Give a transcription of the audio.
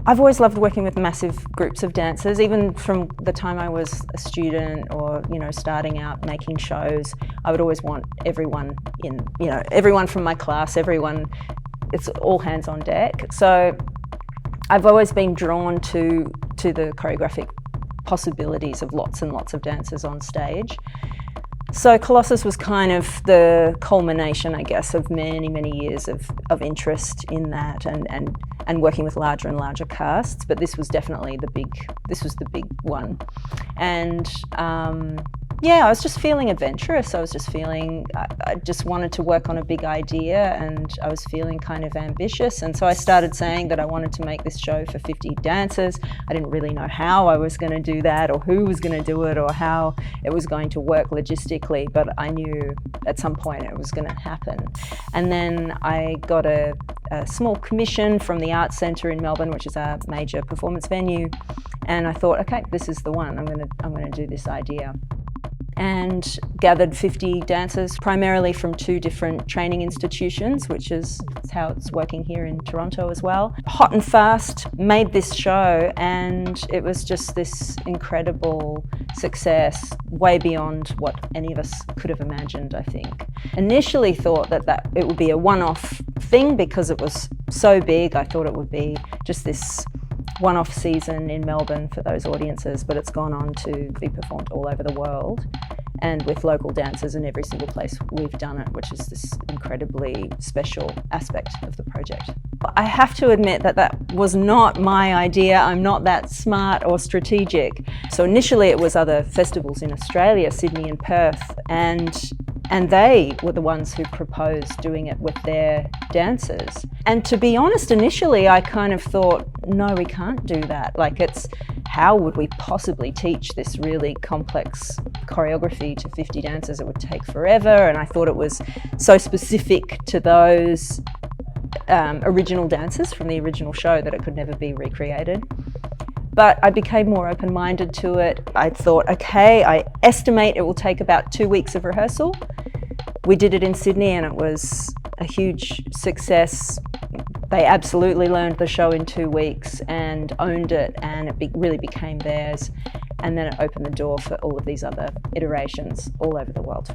I've always loved working with massive groups of dancers, even from the time I was a student or, starting out making shows. I would always want everyone in, everyone from my class, it's all hands on deck. So I've always been drawn to the choreographic possibilities of lots and lots of dancers on stage. So Colossus was kind of the culmination, I guess, of many, many years of interest in that and working with larger and larger casts. But this was definitely the big one. And I was just feeling adventurous. I was just feeling, I just wanted to work on a big idea, and I was feeling kind of ambitious. And so I started saying that I wanted to make this show for 50 dancers. I didn't really know how I was going to do that, or who was going to do it, or how it was going to work logistically, but I knew at some point it was going to happen. And then I got a small commission from the Arts Centre in Melbourne, which is our major performance venue. And I thought, okay, this is the one. I'm going to do this idea. And gathered 50 dancers, primarily from 2 different training institutions, which is how it's working here in Toronto as well. Hot and fast, made this show, and it was just this incredible success, way beyond what any of us could have imagined, I think. Initially thought that it would be a one-off thing because it was so big. I thought it would be just this one-off season in Melbourne for those audiences, but it's gone on to be performed all over the world, and with local dancers in every single place we've done it, which is this incredibly special aspect of the project. I have to admit that was not my idea. I'm not that smart or strategic. So initially it was other festivals in Australia, Sydney and Perth, and they were the ones who proposed doing it with their dancers. And to be honest, initially I kind of thought, no, we can't do that. How would we possibly teach this really complex choreography to 50 dancers? It would take forever, and I thought it was so specific to those original dancers from the original show that it could never be recreated. But I became more open-minded to it. I thought, okay, I estimate it will take about 2 weeks of rehearsal. We did it in Sydney and it was a huge success. They absolutely learned the show in 2 weeks and owned it, and it really became theirs. And then it opened the door for all of these other iterations all over the world.